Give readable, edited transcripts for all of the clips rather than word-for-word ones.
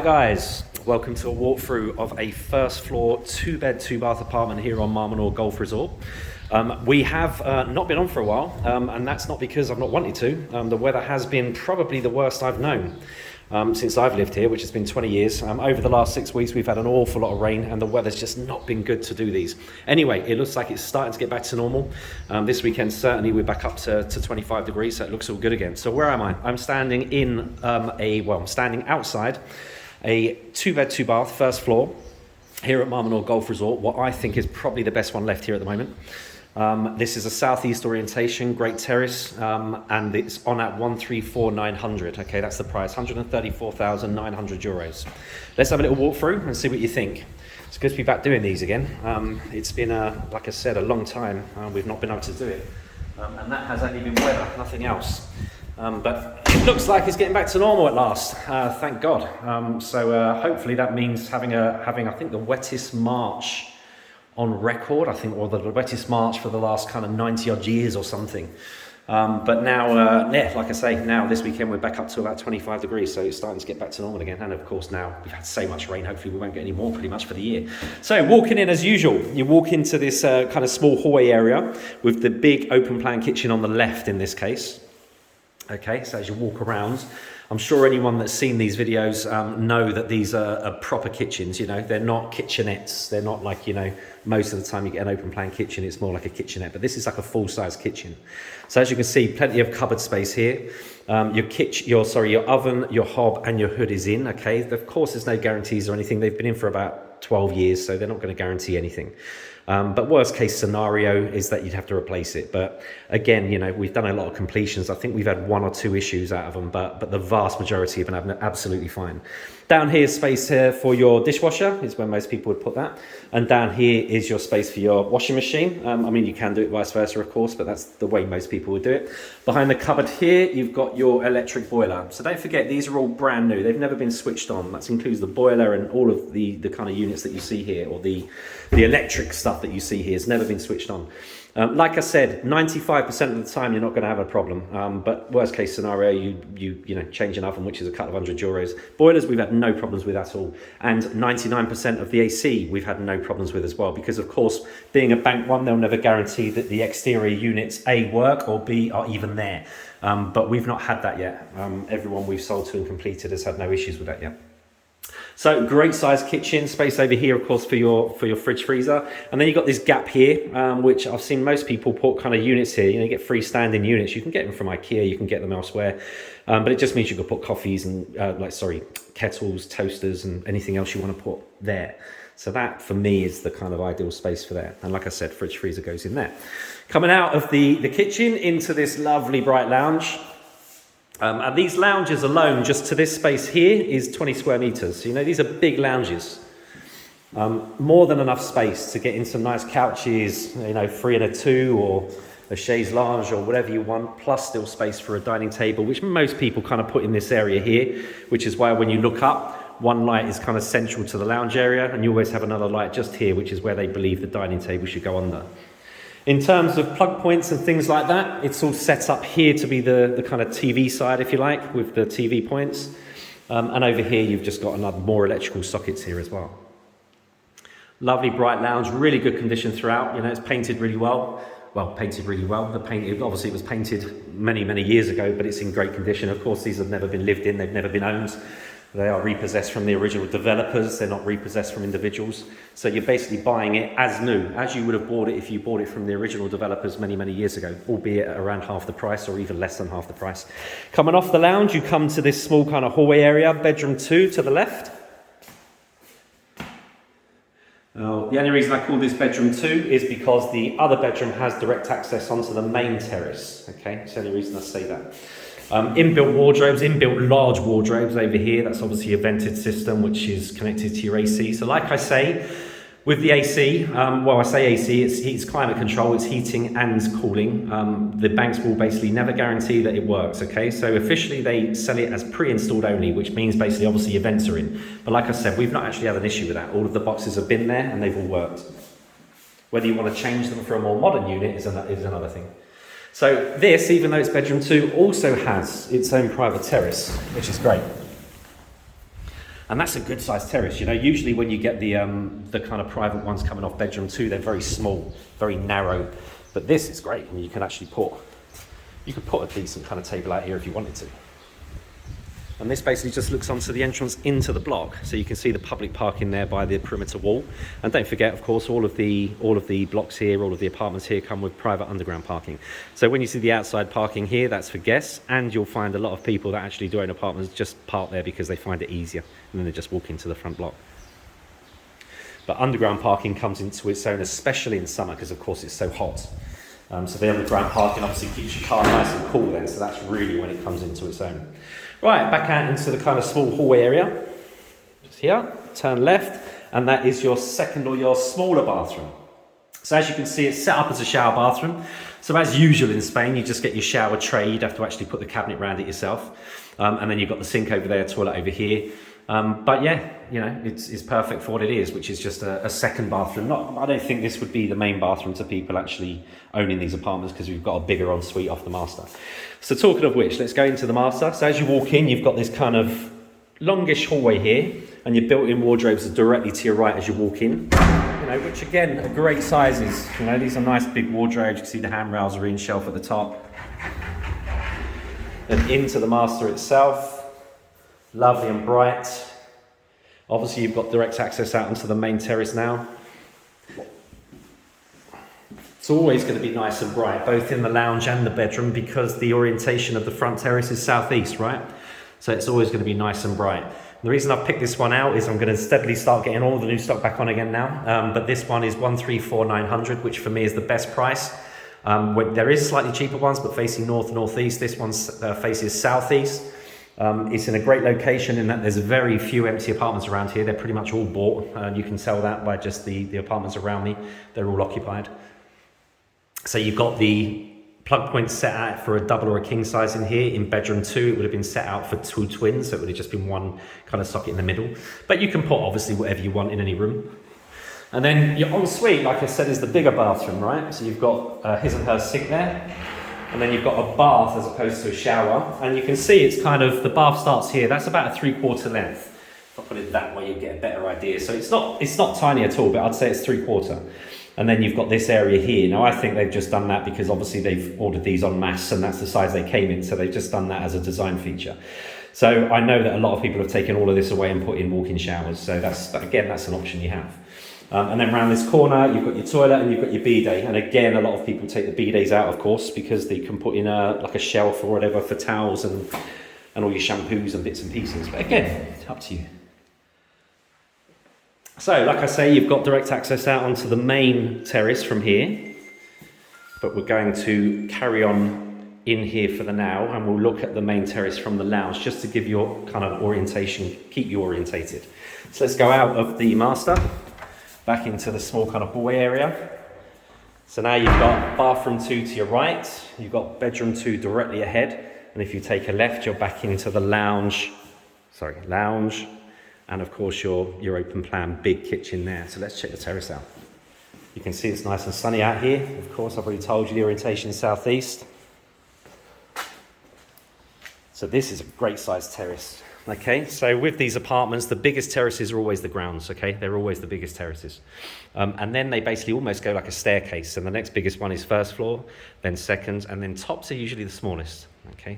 Hi guys, welcome to a walkthrough of a first floor 2-bed 2-bath apartment here on Menor Golf Resort. We have not been on for a while, and that's not because I've not wanted to. The weather has been probably the worst I've known since I've lived here, which has been 20 years. Over the last 6 weeks we've had an awful lot of rain and the weather's just not been good to do these. Anyway, it looks like it's starting to get back to normal. This weekend certainly we're back up to 25 degrees, so it looks all good again. So where am I? I'm standing in I'm standing outside a 2-bed 2-bath first floor here at Menor Golf Resort, what I think is probably the best one left here at the moment. This is a southeast orientation, great terrace, and it's on at 134,900. Okay, that's the price, 134,900 euros. Let's have a little walk through and see what you think. It's good to be back doing these again. It's been, like I said, a long time. We've not been able to do it, and that has only been weather, nothing else. But it looks like it's getting back to normal at last, thank God. So hopefully that means having I think the wettest March on record, I think, or the wettest March for the last kind of 90 odd years or something. But now, yeah, like I say, now this weekend we're back up to about 25 degrees, so it's starting to get back to normal again. And of course now we've had so much rain, hopefully we won't get any more pretty much for the year. So walking in as usual, you walk into this kind of small hallway area with the big open plan kitchen on the left in this case. Okay, so as you walk around, I'm sure anyone that's seen these videos know that these are proper kitchens. You know, they're not kitchenettes. They're not like, you know, most of the time you get an open plan kitchen, it's more like a kitchenette, but this is like a full-size kitchen. So as you can see, plenty of cupboard space here. Your oven, your hob and your hood is in, okay? Of course, there's no guarantees or anything. They've been in for about 12 years, so they're not going to guarantee anything. But worst case scenario is that you'd have to replace it. But again, you know, we've done a lot of completions. I think we've had 1 or 2 issues out of them, but the vast majority have been absolutely fine. Down here is space here for your dishwasher, is where most people would put that. And down here is your space for your washing machine. I mean, you can do it vice versa, of course, but that's the way most people would do it. Behind the cupboard here, you've got your electric boiler. So don't forget, these are all brand new. They've never been switched on. That includes the boiler and all of the kind of units that you see here, or the electric stuff that you see here has never been switched on. Like I said, 95% of the time you're not going to have a problem, but worst case scenario, you know, change an oven, which is a couple of €100. Boilers we've had no problems with at all, and 99% of the AC we've had no problems with as well, because of course, being a bank one, they'll never guarantee that the exterior units A, work, or B, are even there. But we've not had that yet. Everyone we've sold to and completed has had no issues with that yet. So great size kitchen, space over here, of course, for your fridge freezer. And then you've got this gap here, which I've seen most people put kind of units here. You know, you get freestanding units. You can get them from IKEA, you can get them elsewhere. But it just means you can put coffees and, kettles, toasters, and anything else you want to put there. So that, for me, is the kind of ideal space for that. And like I said, fridge freezer goes in there. Coming out of the kitchen into this lovely bright lounge. And these lounges alone, just to this space here, is 20 square meters. You know, these are big lounges. More than enough space to get in some nice couches, you know, 3 and a 2, or a chaise lounge, or whatever you want, plus still space for a dining table, which most people kind of put in this area here, which is why when you look up, one light is kind of central to the lounge area, and you always have another light just here, which is where they believe the dining table should go under. In terms of plug points and things like that, it's all set up here to be the kind of TV side, if you like, with the TV points. And over here, you've just got more electrical sockets here as well. Lovely bright lounge, really good condition throughout. You know, it's painted really well. Well, painted really well. Obviously it was painted many, many years ago, but it's in great condition. Of course, these have never been lived in. They've never been owned. They are repossessed from the original developers. They're not repossessed from individuals. So you're basically buying it as new, as you would have bought it if you bought it from the original developers many, many years ago, albeit at around half the price or even less than half the price. Coming off the lounge, you come to this small kind of hallway area, bedroom 2 to the left. The only reason I call this bedroom 2 is because the other bedroom has direct access onto the main terrace. Okay, it's the only reason I say that. Inbuilt wardrobes, inbuilt large wardrobes over here. That's obviously a vented system which is connected to your AC. So like I say, with the AC, I say AC, it's climate control, it's heating and cooling. The banks will basically never guarantee that it works, okay? So officially they sell it as pre-installed only, which means basically obviously your vents are in. But like I said, we've not actually had an issue with that. All of the boxes have been there and they've all worked. Whether you want to change them for a more modern unit is another thing. So this, even though it's bedroom 2, also has its own private terrace, which is great. And that's a good sized terrace. You know, usually when you get the kind of private ones coming off bedroom 2, they're very small, very narrow. But this is great, and you can actually put a decent kind of table out here if you wanted to. And this basically just looks onto the entrance into the block, so you can see the public parking there by the perimeter wall. And don't forget, of course, all of the blocks here, all of the apartments here come with private underground parking. So when you see the outside parking here, that's for guests, and you'll find a lot of people that actually do own apartments just park there because they find it easier, and then they just walk into the front block. But underground parking comes into its own, especially in summer, because of course it's so hot. So the underground parking obviously keeps your car nice and cool then, so that's really when it comes into its own. Right, back out into the kind of small hallway area. Just here, turn left, and that is your second or your smaller bathroom. So as you can see, it's set up as a shower bathroom. So as usual in Spain, you just get your shower tray. You'd have to actually put the cabinet around it yourself. And then you've got the sink over there, toilet over here. But yeah, you know, it's perfect for what it is, which is just a second bathroom. I don't think this would be the main bathroom to people actually owning these apartments, because we've got a bigger ensuite off the master. So talking of which, let's go into the master. So as you walk in, you've got this kind of longish hallway here, and your built-in wardrobes are directly to your right as you walk in. You know, which again are great sizes. You know, these are nice big wardrobes. You can see the handrails are in, shelf at the top. Then into the master itself. Lovely and bright. Obviously you've got direct access out onto the main terrace now. It's always going to be nice and bright, both in the lounge and the bedroom, because the orientation of the front terrace is southeast, right? So it's always going to be nice and bright. The reason I've picked this one out is I'm going to steadily start getting all the new stock back on again now. But this one is 134,900, which for me is the best price. There is slightly cheaper ones, but facing north, northeast. This one faces southeast. It's in a great location in that there's very few empty apartments around here. They're pretty much all bought. You can tell that by just the apartments around me. They're all occupied. So you've got the plug point set out for a double or a king size in here. In bedroom 2, it would have been set out for 2 twins. So it would have just been one kind of socket in the middle. But you can put obviously whatever you want in any room. And then your ensuite, like I said, is the bigger bathroom, right? So you've got his and her sink there. And then you've got a bath as opposed to a shower. And you can see it's kind of, the bath starts here. That's about a 3/4 length. If I put it that way, you get a better idea. So it's not tiny at all, but I'd say it's 3/4. And then you've got this area here. Now I think they've just done that because obviously they've ordered these en masse and that's the size they came in. So they've just done that as a design feature. So I know that a lot of people have taken all of this away and put in walk-in showers. So that's an option you have. And then around this corner, you've got your toilet and you've got your bidet. And again, a lot of people take the bidets out, of course, because they can put in like a shelf or whatever for towels and all your shampoos and bits and pieces. But again, it's up to you. So, like I say, you've got direct access out onto the main terrace from here. But we're going to carry on in here for the now, and we'll look at the main terrace from the lounge just to give you kind of orientation, keep you orientated. So let's go out of the master. Back into the small kind of hallway area. So now you've got bathroom 2 to your right, you've got bedroom 2 directly ahead, and if you take a left, you're back into the lounge, and of course your open plan big kitchen there. So let's check the terrace out. You can see it's nice and sunny out here. Of course, I've already told you the orientation is southeast. So this is a great sized terrace. Okay, so with these apartments, the biggest terraces are always the grounds, okay? They're always the biggest terraces. And then they basically almost go like a staircase. And the next biggest one is first floor, then second, and then tops are usually the smallest, okay?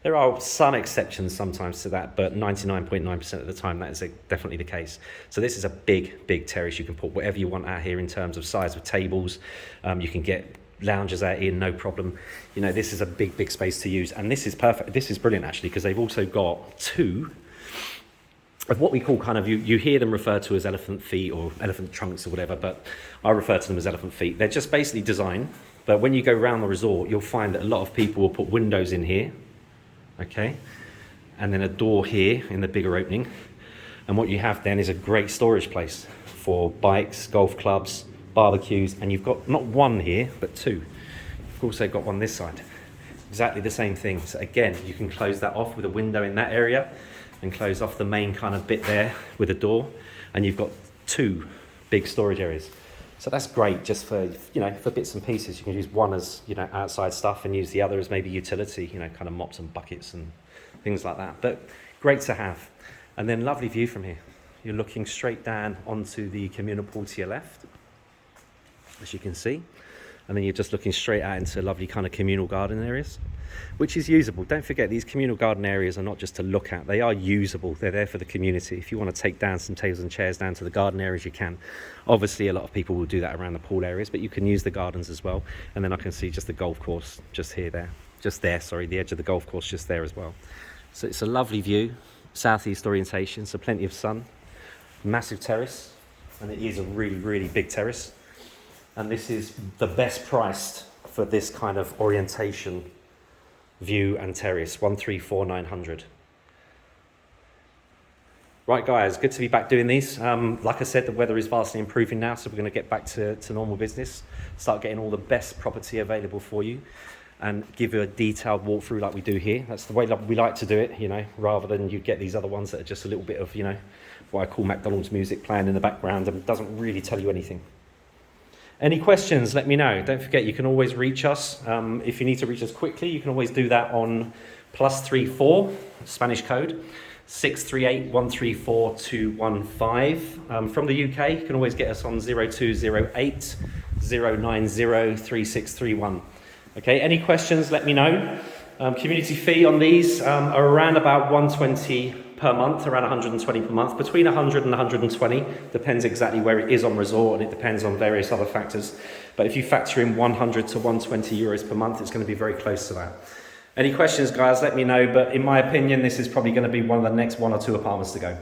There are some exceptions sometimes to that, but 99.9% of the time that is definitely the case. So this is a big, big terrace. You can put whatever you want out here in terms of size of tables. You can get lounges out here, no problem. You know, this is a big, big space to use. And this is perfect. This is brilliant, actually, because they've also got 2 of what we call kind of, you hear them referred to as elephant feet or elephant trunks or whatever, but I refer to them as elephant feet. They're just basically designed, but when you go around the resort, you'll find that a lot of people will put windows in here, okay? And then a door here in the bigger opening. And what you have then is a great storage place for bikes, golf clubs, barbecues, and you've got not one here, but 2. You've also got one this side. Exactly the same thing. So again, you can close that off with a window in that area and close off the main kind of bit there with a door, and you've got 2 big storage areas. So that's great just for, you know, for bits and pieces. You can use one as, you know, outside stuff and use the other as maybe utility, you know, kind of mops and buckets and things like that. But great to have. And then lovely view from here. You're looking straight down onto the communal pool to your left, as you can see. And then you're just looking straight out into lovely kind of communal garden areas, which is usable. Don't forget, these communal garden areas are not just to look at, they are usable. They're there for the community. If you want to take down some tables and chairs down to the garden areas, you can. Obviously, a lot of people will do that around the pool areas, but you can use the gardens as well. And then I can see just the golf course just the edge of the golf course just there as well. So it's a lovely view, southeast orientation, so plenty of sun, massive terrace, and it is a really, really big terrace. And this is the best priced for this kind of orientation view and terrace, 134,900. Right guys, good to be back doing these. Like I said, the weather is vastly improving now, so we're going to get back to normal business, start getting all the best property available for you, and give you a detailed walkthrough like we do here. That's the way we like to do it, you know, rather than you get these other ones that are just a little bit of, you know, what I call McDonald's music playing in the background and doesn't really tell you anything. Any questions, let me know. Don't forget, you can always reach us. If you need to reach us quickly, you can always do that on +34, Spanish code, 638 134 215. From the UK, you can always get us on 0208 090 3631. Okay, any questions, let me know. Community fee on these are around about 120 per month, around 120 per month, between 100 and 120, depends exactly where it is on resort, and it depends on various other factors. But if you factor in 100 to 120 euros per month, it's going to be very close to that. Any questions, guys, let me know. But in my opinion, this is probably going to be one of the next 1 or 2 apartments to go.